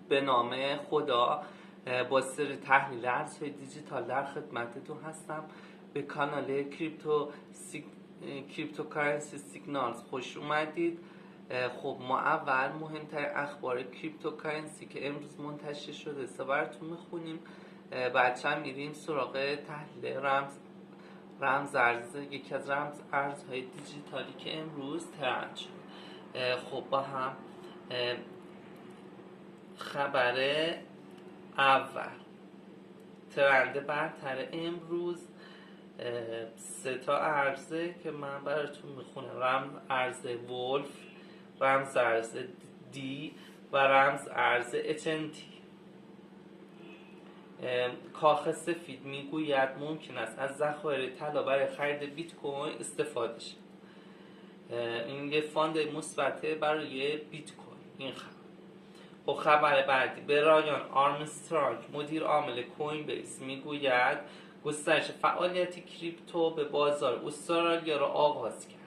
به نام خدا با سری تحلیل ارزهای دیجیتال در خدمتتون هستم. به کانال کریپتوکارنسی سیگنالز خوش اومدید. خب ما اول مهمترین اخبار کریپتوکارنسی که امروز منتشر شده براتون میخونیم، بعد هم میریم سراغ تحلیل رمز ارز، یکی از رمز ارزهای دیجیتالی که امروز ترند شد. خب با هم خبر اول، ترند برتر امروز 3 تا ارزه که من براتون میخونم: رمز ارز ولف، رمز ارز دی و رمز ارز HNT. کاخ سفید میگوید ممکن است از ذخایر طلا برای خرید بیت کوین استفاده شد. این یه فاند مثبته برای بیت کوین. این خبر بعدی، برایان آرمسترانگ مدیر عامل کوین بیس میگوید گسترش فعالیت کریپتو به بازار استرالیا را آغاز کرد.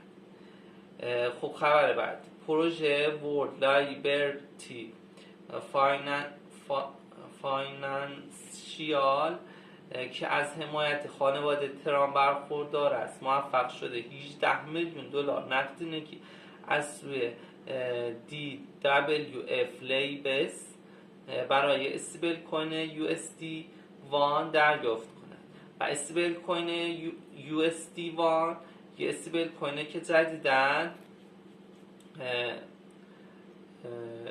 خبر بعدی، پروژه ورلد لایبرتی فاینانشیال که از حمایت خانواده ترامپ برخوردار است موفق شده 18 میلیون دلار نقدینگی از سوی DWF لیبس برای استیبل کوین USD1 دریافت کند و استیبل کوین USD1 یه استیبل کوینه که جدیداً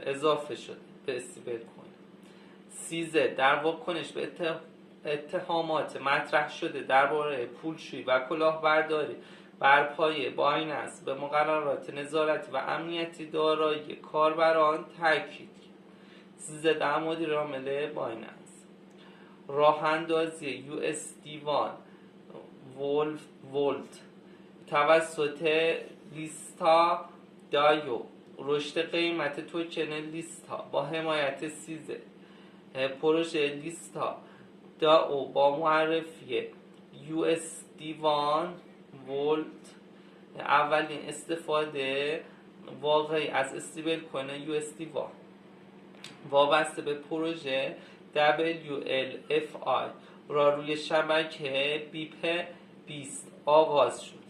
اضافه شده به استیبل کوین. سیزه در واکنش به اتهامات مطرح شده درباره پولشویی و کلاهبرداری بر پایه بایننس به مقررات نظارتی و امنیتی دارایی کاربران تاکید کرد. 13 مدیر عامل بایننس، راه اندازی USD1 ولت توسط لیستا دایو، رشد قیمت توکن لیستا با حمایت سیزه. پروژه لیستا داو با معرفی USD1 ولت اولین استفاده واقعی از استیبل کوین USD1 وابسته به پروژه WLFI را روی شبکه بیپ 20 آغاز شد.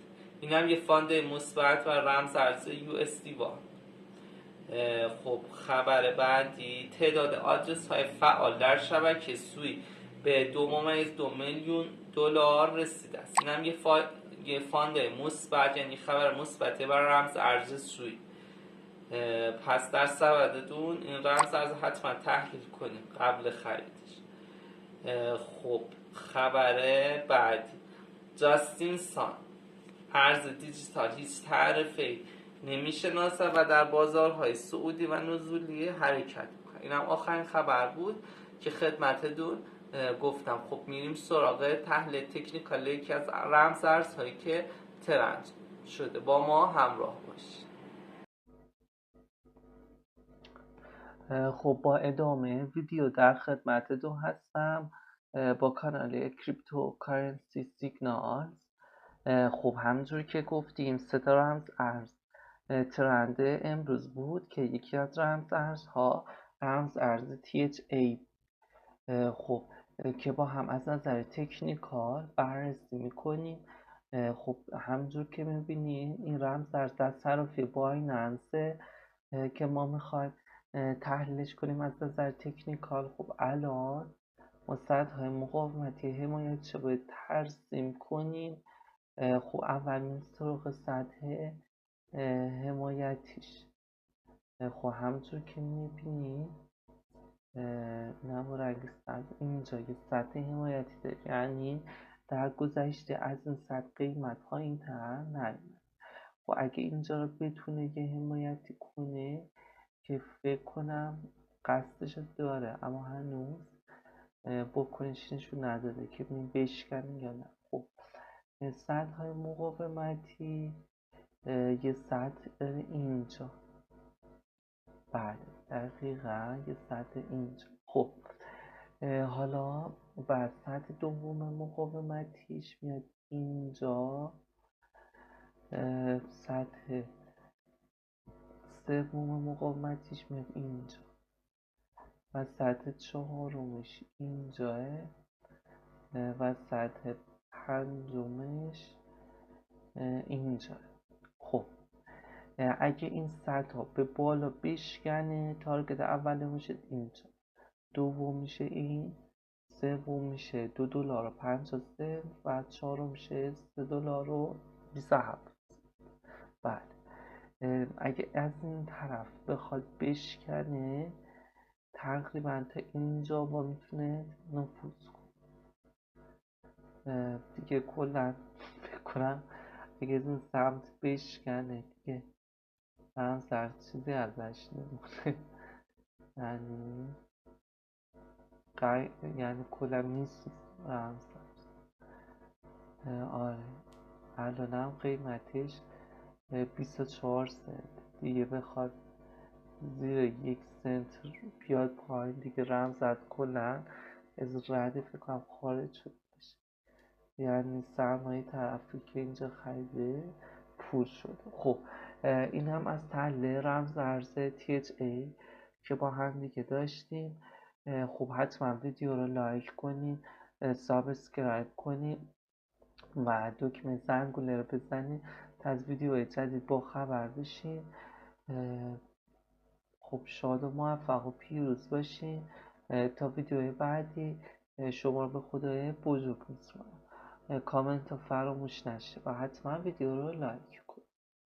این هم یه فاند مثبت و رمز ارز USD1. خبر بعدی، تعداد آدرس های فعال در شبکه سوی به 2.2 میلیون دلار رسیده است. این هم یه فاند مثبت، یعنی خبر مثبته بر رمز ارز سوی. پس در سبدتون این رمز ارز حتما تحلیل کنیم قبل خریدش. خبر بعدی، جاستین سان ارز دیجیتال هیچ تعرفه‌ای نمیشناسد و در بازارهای سعودی و نزولی حرکت میکنه. این هم آخرین خبر بود که خدمتتون گفتم. میریم سراغ تحلیل تکنیکال یکی از رمز ارزهایی که ترند شده. با ما همراه باشید. با ادامه ویدیو در خدمتتون هستم با کانال کریپتوکارنسی سیگنالز. همونجور که گفتیم 3 تا رمز ارز ترند امروز بود که یکی از رمز ارزها رمز ارز THA که با هم از نظر تکنیکال بررسی میکنیم. همونجور که میبینیم این رمز ارز در صرافی بایننس که ما میخوایم تحلیلش کنیم از نظر تکنیکال. الان ما سطح مقاومتی حمایتش رو باید ترسیم کنیم. اول میریم سراغ سطح حمایتیش. همونطور که میبینید نمورنگ سطح اینجا یه سطح حمایتی داره، یعنی در گذشته از این سطح قیمت پایین تر نرمید. اگه اینجا رو بتونه یه حمایتی کنه که فکر کنم قصدش داره اما هنوز بکنش نشون نداده که بشکنه یا نه. سطح های مقاومتی یه سطح داره اینجا، بله دقیقا یه سطح اینجا. حالا بعد سطح دوم مقاومتیش میاد اینجا، سطح سوم مقاومتیش میاد اینجا. و سطح چهارمش اینجاه و سطح پنجمش اینجا. خب اگه این سطح ها به بالا بشکنه تارگت اوله میشه اینجا، دوم میشه این، سوم میشه $2.50 و چهارم میشه $3.27. بله اگه از این طرف بخواد بشکنه تقریبا تا اینجا با میتونه نفوذ کنه دیگه. کلا فکر کنم اگه از این سمت بشکنه دیگه هم سر چیزی ازش نمونه. یعنی کلا میسوز رمز. آره الان هم قیمتش 24 سنت دیگه، بخواد زیر 1 سنت بیاد پایین دیگه رمز از کلا از رده فکر کنم خارج شده باشه، یعنی سرمایه طرفی که اینجا خریده پول شده. خب این هم از تحلیل رمز ارز THA که با هم دیگه داشتیم. خب حتما ویدیو رو لایک کنین، سابسکرایب کنین و دکمه زنگوله رو بزنین تا از ویدیوهای جدید با خبر بشین. خب شاد و موفق و پیروز باشین تا ویدیوهای بعدی. شما رو به خدای بزرگ میسپارم. کامنت رو فراموش نشه و حتما ویدیو رو لایک